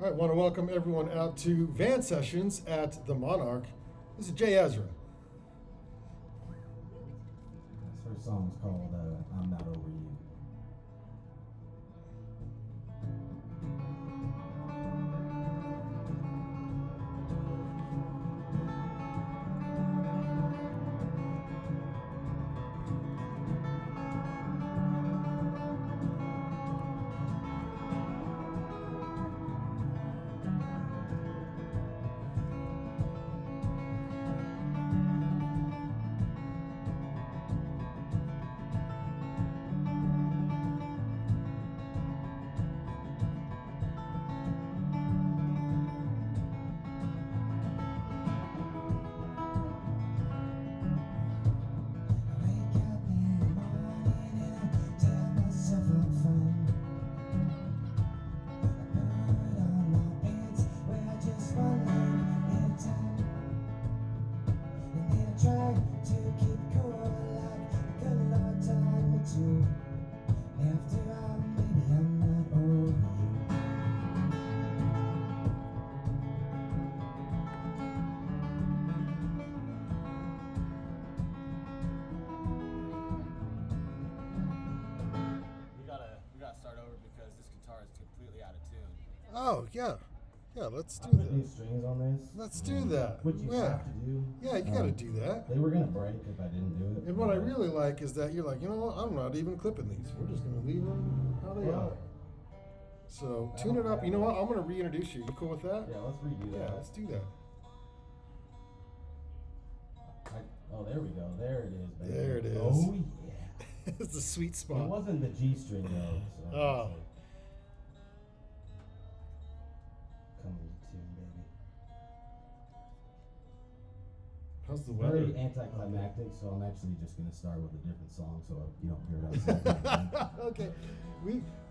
All right, want to welcome everyone out to Van Sessions at the Monarch. This is Jay Ezra. This first song is called I'm Not Over You. Oh, yeah. Yeah, let's do I put that. new strings on this. Let's do that. Which you Yeah. have to do. Yeah, you gotta do that. They were gonna break if I didn't do it. And what I really like is that you're like, you know what, I'm not even clipping these. We're just gonna leave them how they are. So tune it up. You know what? I'm gonna reintroduce you. You cool with that? Yeah, let's redo that. Yeah, let's do that. Oh, there we go. There it is, baby. There it is. Oh, yeah. It's a sweet It spot. wasn't the G string, though. So Oh. Coming to tune, baby. How's the weather? Very anticlimactic, so I'm actually just going to start with a different song so you don't hear it outside. Okay.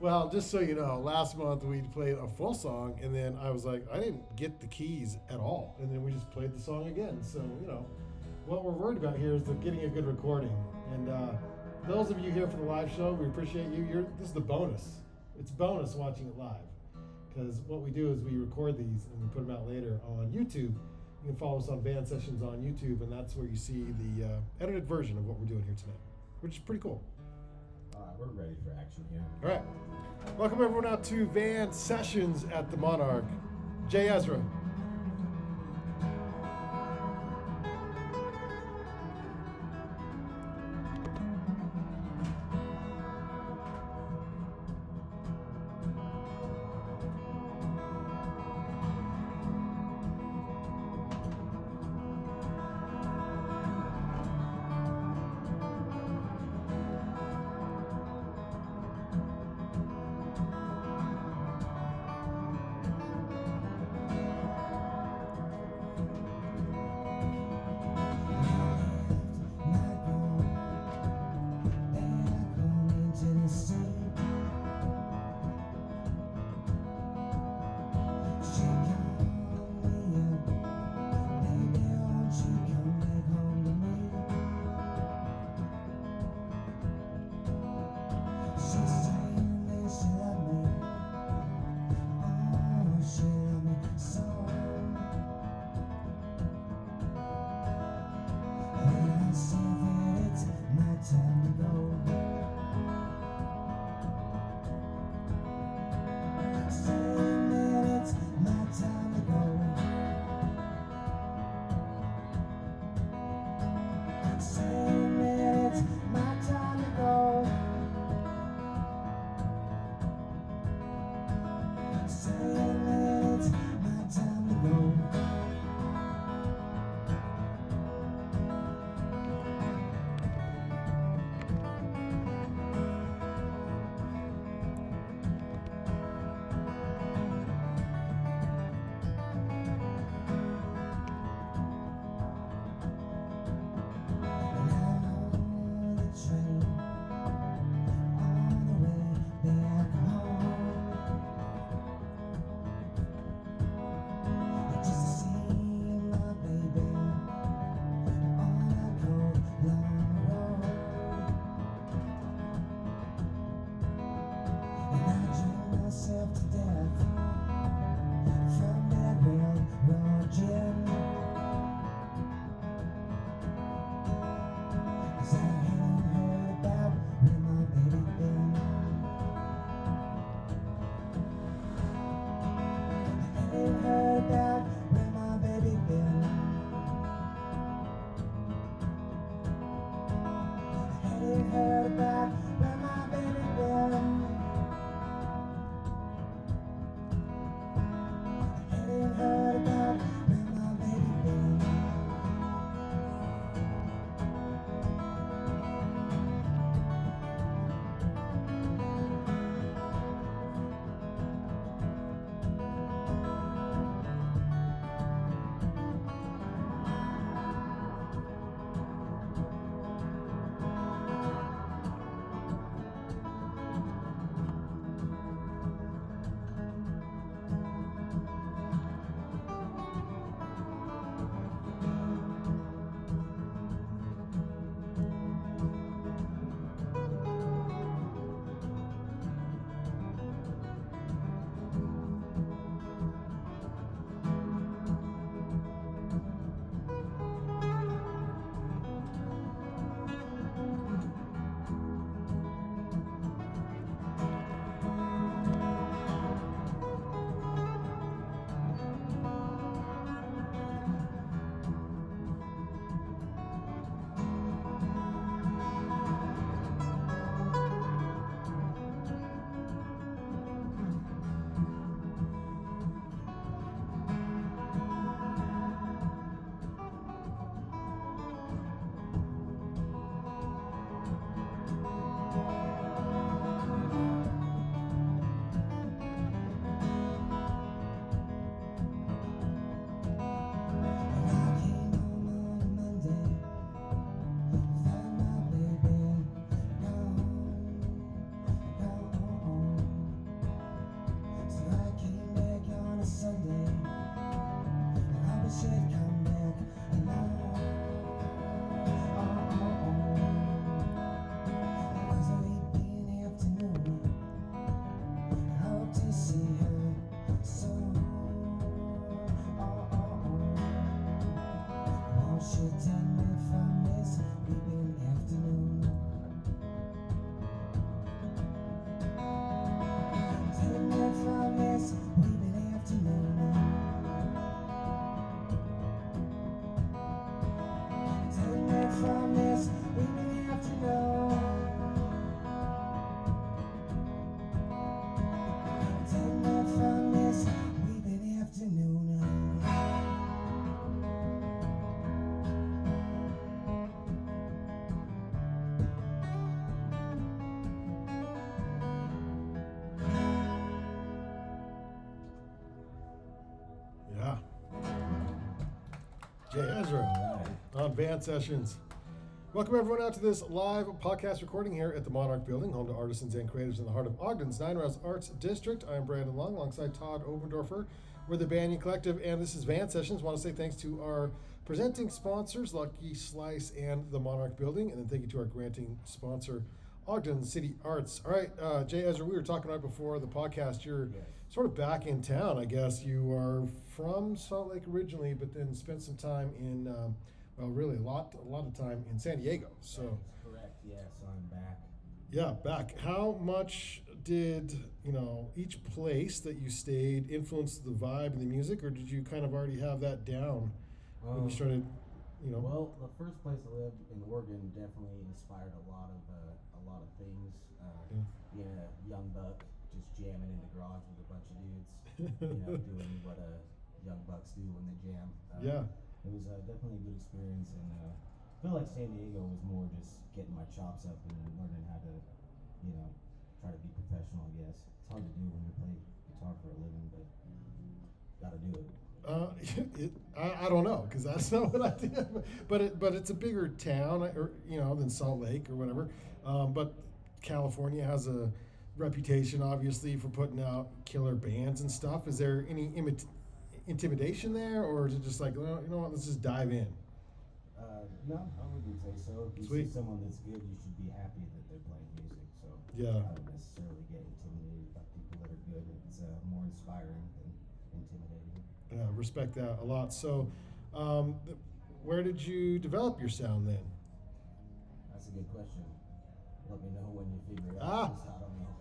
Well, just so you know, last month we played a full song, and then I was like, I didn't get the keys at all, and then we just played the song again. So, you know, what we're worried about here is getting a good recording. And those of you here for the live show, we appreciate you. This is the bonus. It's bonus watching it live, because what we do is we record these and we put them out later on YouTube. You can follow us on Van Sessions on YouTube, and that's where you see the edited version of what we're doing here tonight, which is pretty cool. All right, we're ready for action here. All right. Welcome everyone out to Van Sessions at the Monarch. Jay Ezra. from that railroad gym. 'Cause I hadn't heard about where my baby been. I hadn't heard about where my baby been. I hadn't heard about where my baby been. I hadn't heard about where my baby been. Yeah. Jay Ezra on Van Sessions. Welcome everyone out to this live podcast recording here at the Monarch Building, home to artisans and creatives in the heart of Ogden's Nine Rails Arts District. I'm Brandon Long alongside Todd Obendorfer. We're the Banyan Collective, and this is Van Sessions. Want to say thanks to our presenting sponsors, Lucky Slice and the Monarch Building, and then thank you to our granting sponsor, Ogden City Arts. All right, Jay Ezra, we were talking right before the podcast. You're sort of back in town, I guess. You are from Salt Lake originally, but then spent some time in, well, really a lot of time in San Diego. So That is correct. Yeah, so I'm back. yeah, back. How much did each place that you stayed influence the vibe and the music, or did you kind of already have that down when you started? Well, the first place I lived in Oregon definitely inspired a lot of things. Being a young buck, just jamming in the garage with a bunch of dudes, doing what young bucks do when they jam. It was definitely a good experience, and I feel like San Diego was more just getting my chops up and learning how to, try to be professional. I guess it's hard to do when you play guitar for a living, but gotta do it. I don't know, because that's not what I did. But it's a bigger town, than Salt Lake or whatever. But California has a reputation, obviously, for putting out killer bands and stuff. Is there any intimidation there, or is it just like, well, you know what, let's just dive in? No, I wouldn't say so. If you Sweet. see someone that's good, you should be happy that they're playing music. So Yeah. I don't necessarily get intimidated by people that are good. It's more inspiring than intimidating. Respect that a lot. So, where did you develop your sound then? That's a good question. Let me know when you figure it Ah. out. 'Cause I don't know.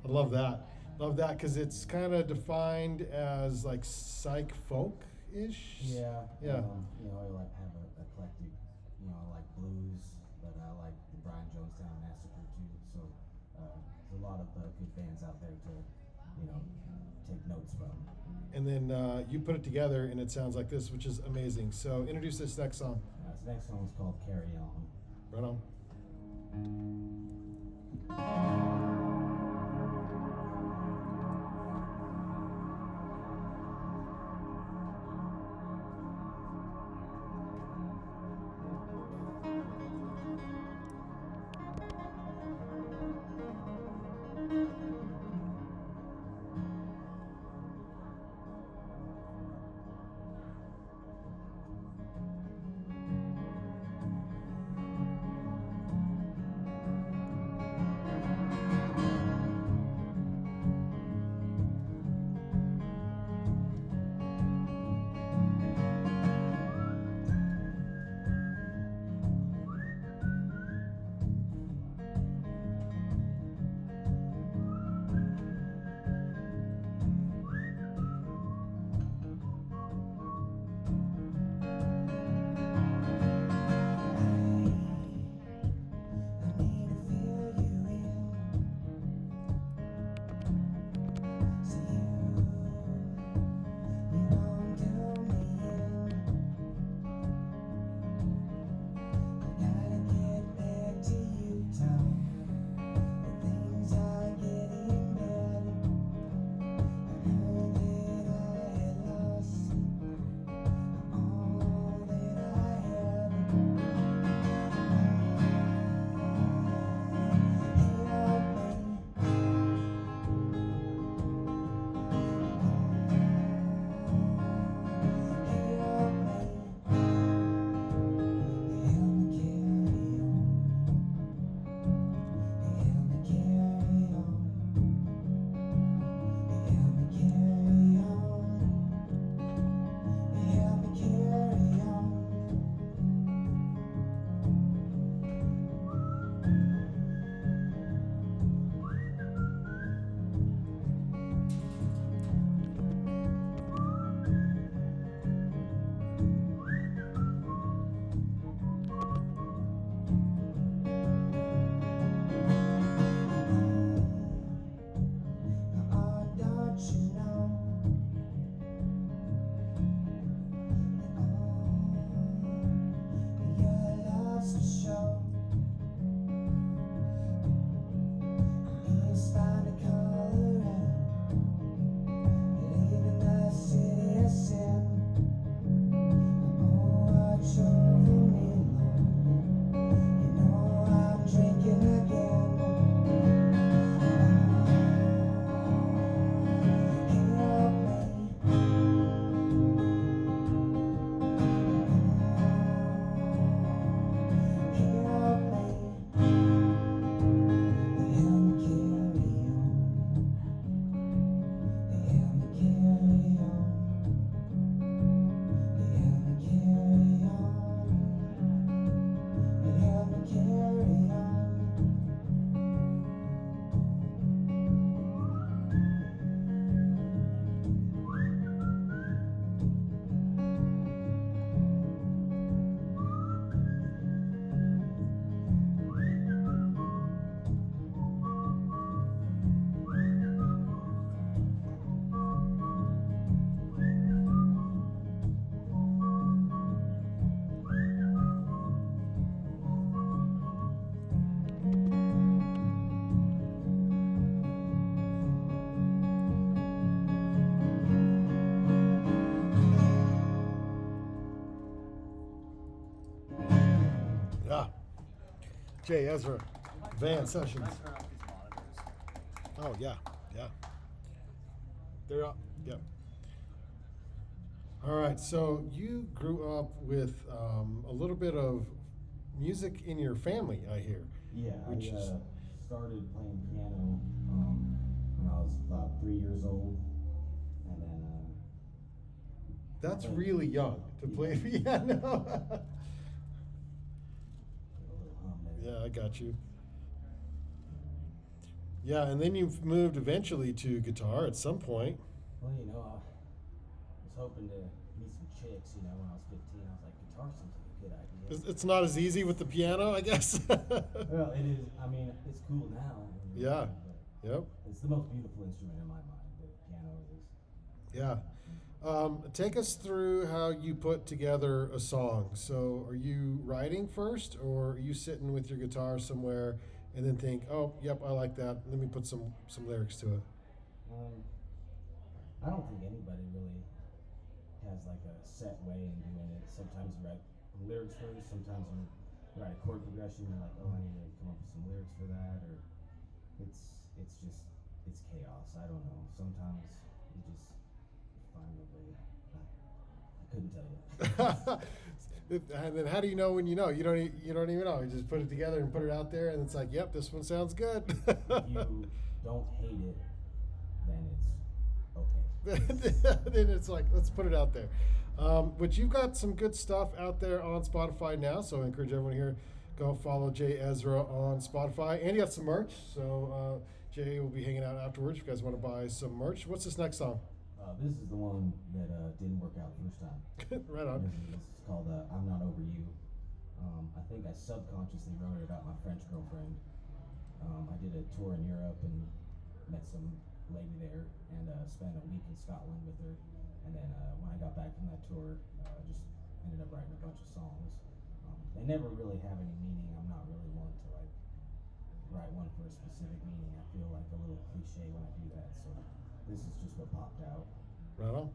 I love that. Love that because it's kind of defined as like psych folk ish. Yeah. Yeah. I like have a eclectic. I like blues, but I like the Brian Jonestown Massacre too. So there's a lot of good bands out there to, take notes from. And then you put it together and it sounds like this, which is amazing. So introduce this next song. This next song is called "Carry On." Right on. Jay, Ezra, Van Sessions. Oh, yeah, yeah. They're up, yep. All right, so you grew up with a little bit of music in your family, I hear. Yeah, Which I is started playing piano when I was about 3 years old, and then That's But- really young to play piano. A little hum there. Yeah, I got you. Yeah, and then you've moved eventually to guitar at some point. Well, I was hoping to meet some chicks, when I was 15. I was like, guitar seems like a good idea. It's not as easy with the piano, I guess. Well, it is. I mean, it's cool now. Yeah. But Yep. it's the most beautiful instrument in my mind. The piano is. Yeah. Take us through how you put together a song. So, are you writing first, or are you sitting with your guitar somewhere and then think, "Oh, yep, I like that. Let me put some lyrics to it." I don't think anybody really has like a set way in doing it. Sometimes you write lyrics first. Sometimes you write a chord progression. You're like, oh, I need to come up with some lyrics for that, or it's chaos. I don't know. Sometimes you just find a way. I couldn't tell you. And then how do you know when you know? You don't even know. You just put it together and put it out there, and it's like, "Yep, this one sounds good." If you don't hate it, then it's okay. Then it's like, let's put it out there. But you've got some good stuff out there on Spotify now, so I encourage everyone here, go follow Jay Ezra on Spotify. And you got some merch, so Jay will be hanging out afterwards if you guys want to buy some merch. What's this next song? This is the one that didn't work out first time. Right on. This is called I'm Not Over You. I think I subconsciously wrote it about my French girlfriend. I did a tour in Europe and met some lady there and spent a week in Scotland with her. And then when I got back from that tour, I just ended up writing a bunch of songs. They never really have any meaning. I'm not really one to like write one for a specific meaning. I feel like a little cliche when I do that. So this is just what popped out. Right on.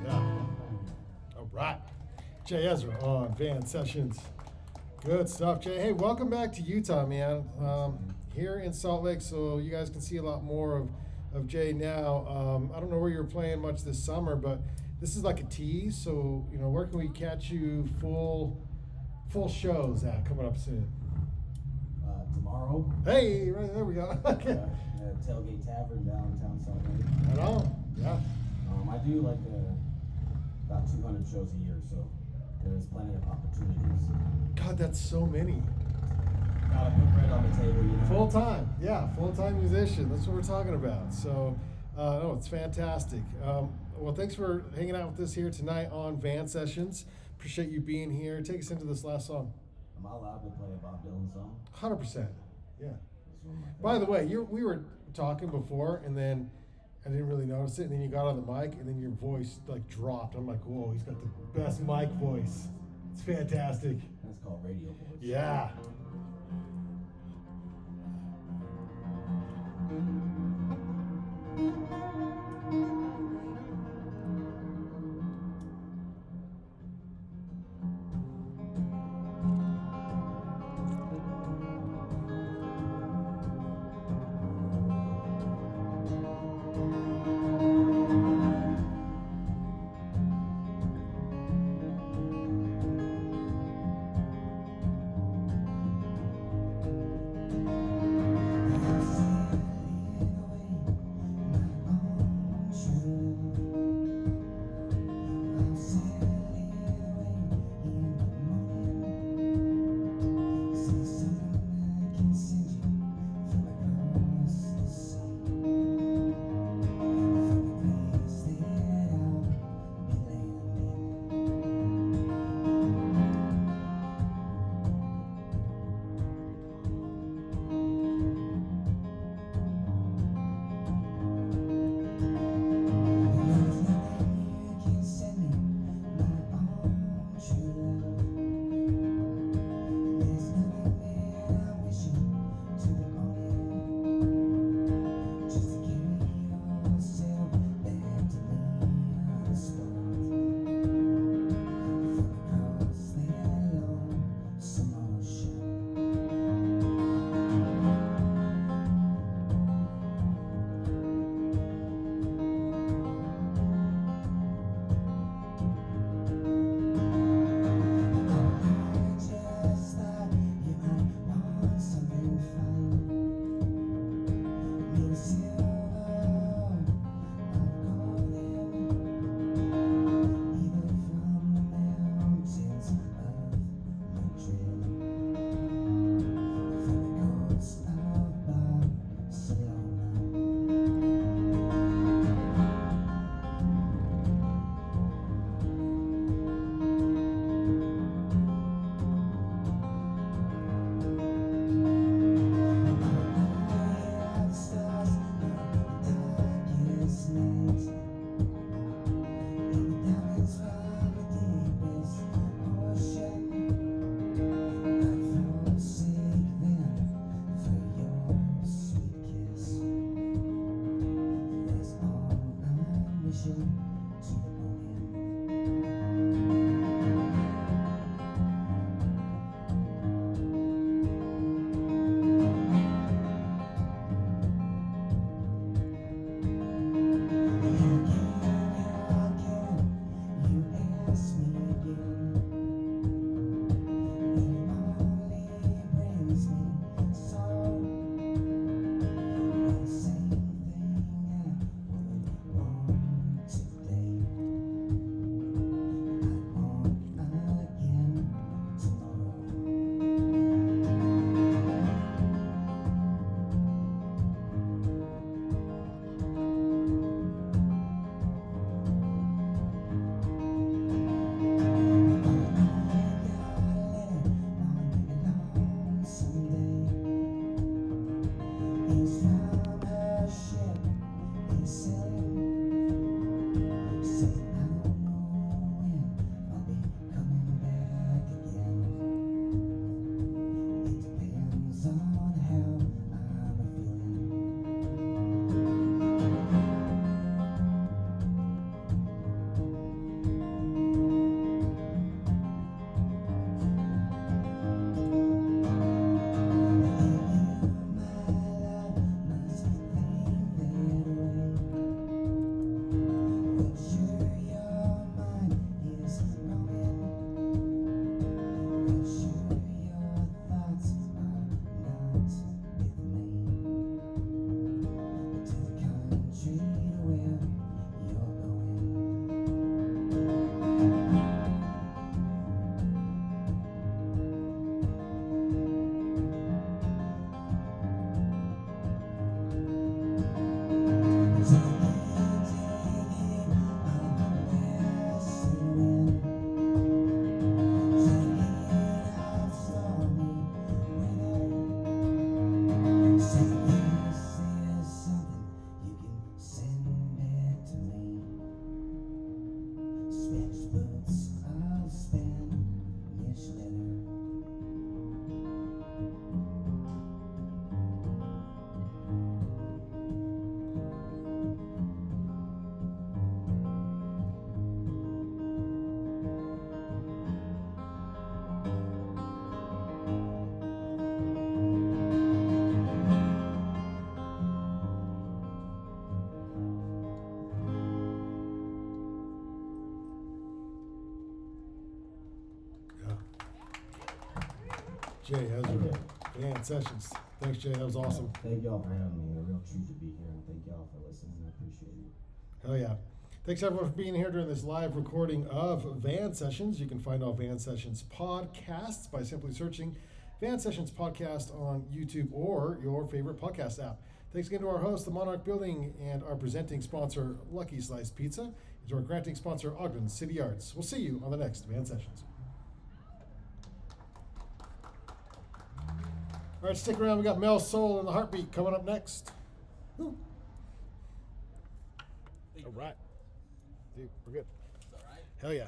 Yeah. All right. Jay Ezra on Van Sessions. Good stuff, Jay. Hey, welcome back to Utah, man. Here in Salt Lake, so you guys can see a lot more of Jay now. I don't know where you're playing much this summer, but this is like a tease. So, you know, where can we catch you full shows at coming up soon? Tomorrow. Hey, right there we go. Okay. At Tailgate Tavern downtown Salt Lake. Right on. Yeah. I do like about 200 shows a year, so there's plenty of opportunities. God, that's so many. Gotta put bread on the table, you know. Full time, yeah, full time musician. That's what we're talking about. So, no, it's fantastic. Well, thanks for hanging out with us here tonight on Van Sessions. Appreciate you being here. Take us into this last song. Am I allowed to play a Bob Dylan song? 100%. Yeah. It's one of my By the favorites. way, we were talking before, and then I didn't really notice it. And then you got on the mic, and then your voice like dropped. I'm like, whoa, he's got the best mic voice. It's fantastic. That's called radio voice. Yeah. Spanish boots of Spanish leather. Jay, Ezra, Van Sessions. Thanks, Jay. That was awesome. Thank y'all for having me. A real treat to be here, and thank y'all for listening. I appreciate it. Hell yeah. Thanks everyone for being here during this live recording of Van Sessions. You can find all Van Sessions podcasts by simply searching Van Sessions Podcast on YouTube or your favorite podcast app. Thanks again to our host, the Monarch Building, and our presenting sponsor, Lucky Slice Pizza, and to our granting sponsor, Ogden City Arts. We'll see you on the next Van Sessions. All right, stick around. We got Mel Soul and the Heartbeat coming up next. Woo. All right. Dude, we're good. All right. Hell yeah.